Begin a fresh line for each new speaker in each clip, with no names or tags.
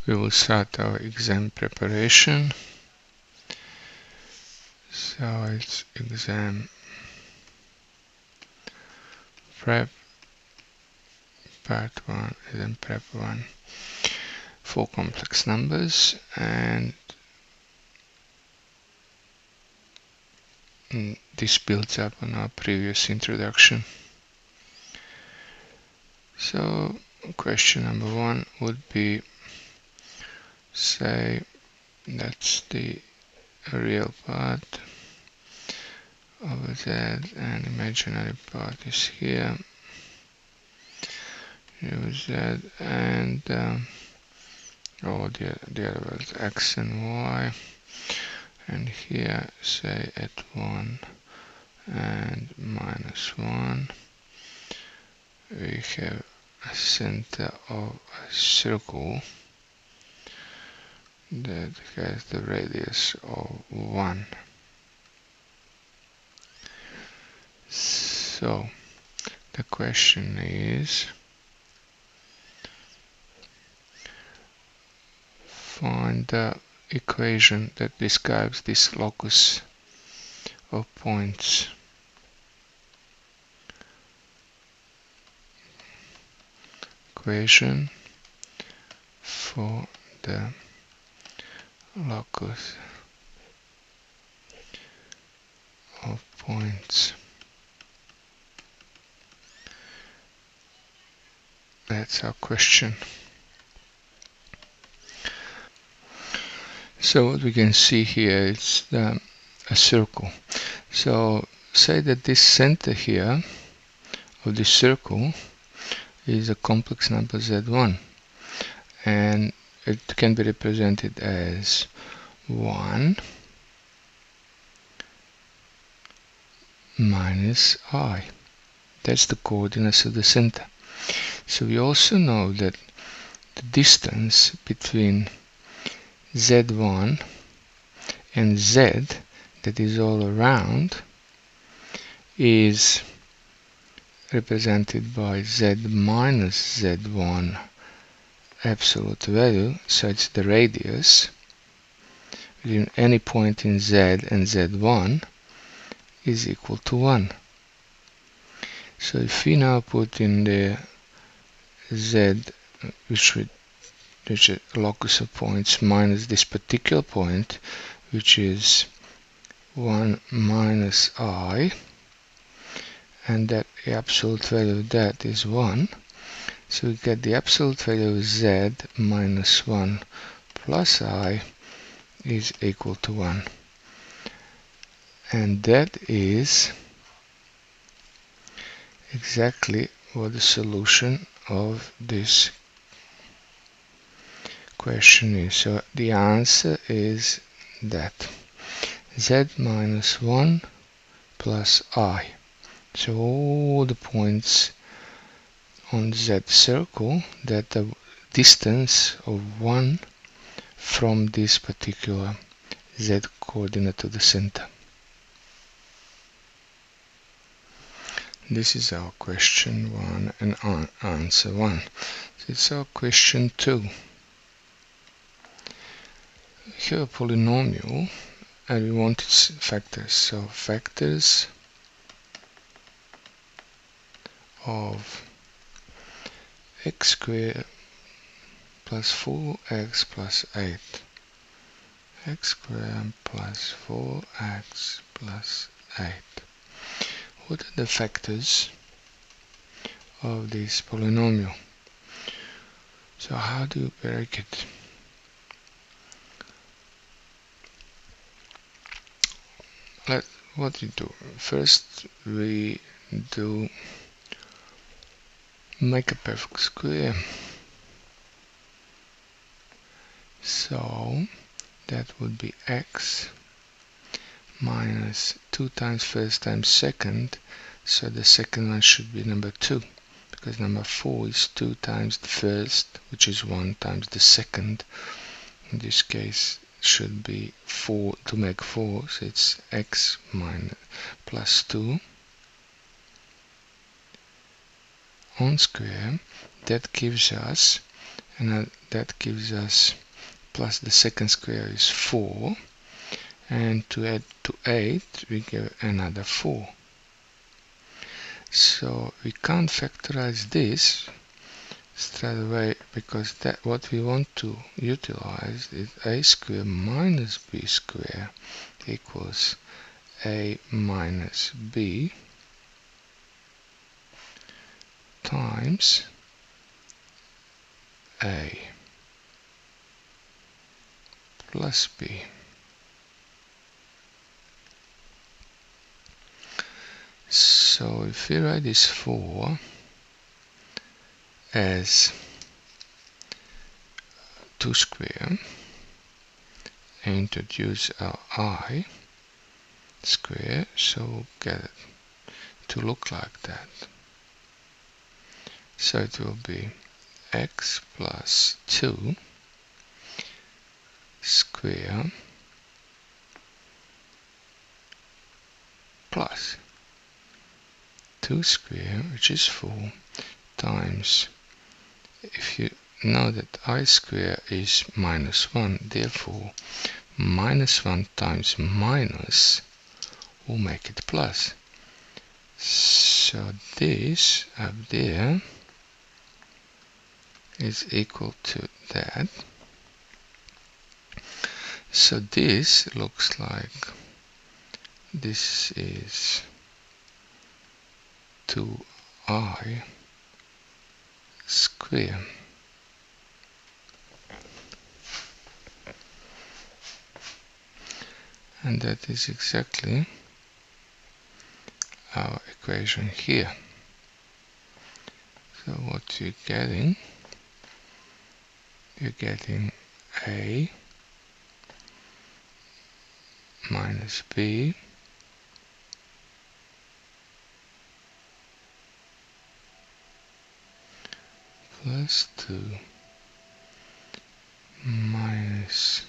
We will start our exam preparation. So it's exam prep part 1 and prep 1 for complex numbers, and this builds up on our previous introduction. So question number 1 would be, say that's the real part over there and imaginary part is here. Use that, and the other was x and y, and here say at 1 and -1 we have a center of a circle that has the radius of 1. So the question is, find the equation that describes this locus of points. Equation for the locus of points. That's our question. So what we can see here is a circle. So say that this center here of this circle is a complex number z1, and it can be represented as 1 minus I. That's the coordinates of the center. So we also know that the distance between z1 and z, that is all around, is represented by z minus z1 absolute value, so it's the radius between any point in z and z1 is equal to 1. So if we now put in the z, which is a locus of points, minus this particular point, which is 1 minus I, and that the absolute value of that is 1, so we get the absolute value of z minus 1 plus I is equal to 1. And that is exactly what the solution of this question is. So the answer is that z minus 1 plus I. So all the points on z circle that the distance of 1 from this particular z coordinate to the center. This is our question 1 and answer 1. So it's our question 2. We have a polynomial and we want its factors. So factors of x squared plus 4x plus 8. X squared plus 4x plus 8. What are the factors of this polynomial? So how do you break it? What we do? First we do make a perfect square. So that would be x minus 2 times first times second, so the second one should be number 2, because number 4 is 2 times the first, which is 1 times the second. In this case should be 4 to make 4, so it's x minus plus 2 on square. That gives us and that gives us, plus the second square is 4, and to add to 8 we get another 4. So we can't factorize this straight away, because that what we want to utilize is a square minus b square equals a minus b times a plus b. So if we write this 4 as 2 square and introduce our I square, so we'll get it to look like that. So it will be x plus 2 square plus 2 square, which is 4, times, if you know that I square is minus 1, therefore minus 1 times minus will make it plus. So this up there is equal to that. So this looks like this is 2i square. And that is exactly our equation here. So what you're getting a minus b plus 2 minus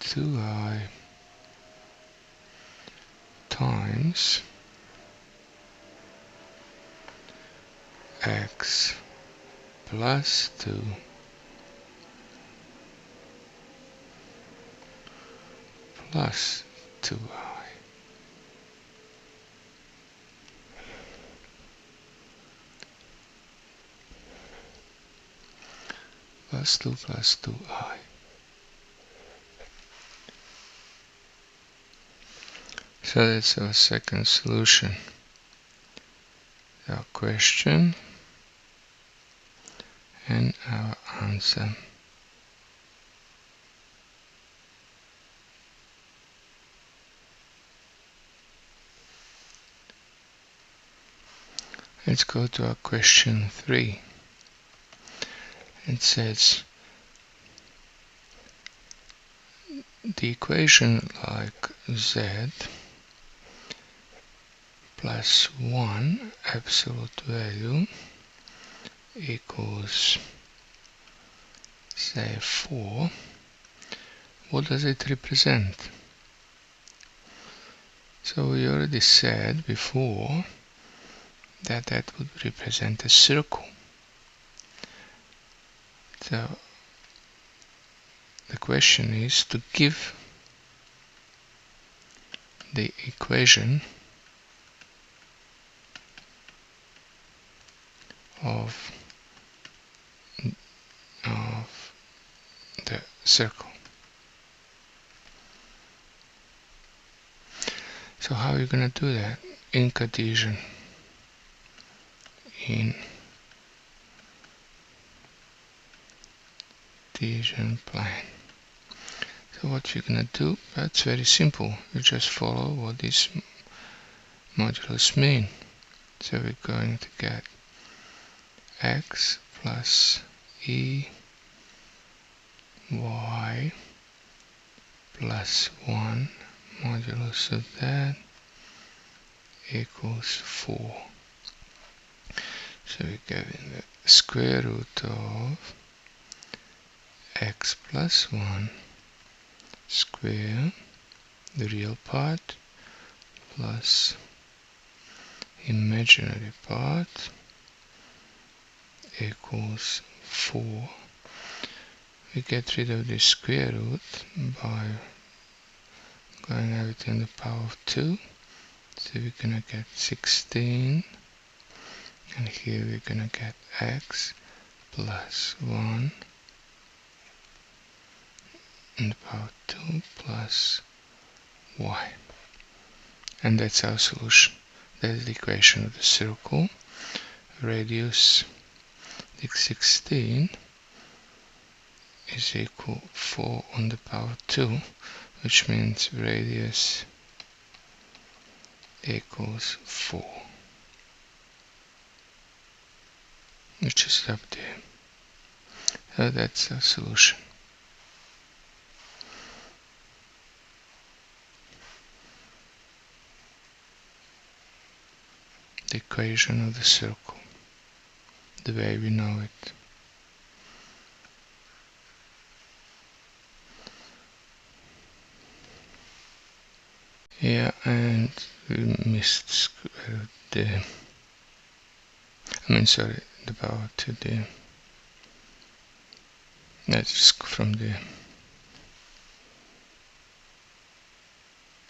2i times x plus 2 plus 2i plus 2 plus 2i. So that's our second solution. Our question and our answer. Let's go to our question 3. It says the equation like z plus 1 absolute value equals, say, 4. What does it represent? So we already said before that that would represent a circle. So the question is to give the equation of the circle. So how are you going to do that? In Cartesian. In Cartesian plane. So what you're going to do, that's very simple. You just follow what these modulus mean. So we're going to get x plus e y plus 1 modulus of that equals 4. So we're getting the square root of x plus 1 square, the real part, plus imaginary part equals 4. We get rid of the square root by going everything in the power of 2. So we're gonna get 16, and here we're gonna get x plus 1 in the power of 2 plus y. And that's our solution. That's the equation of the circle. Radius 16 is equal 4 on the power 2, which means radius equals 4, which is up there. So that's our solution. The equation of the circle, the way we know it. Yeah, and we missed square root there. The power to the, let's just go from there.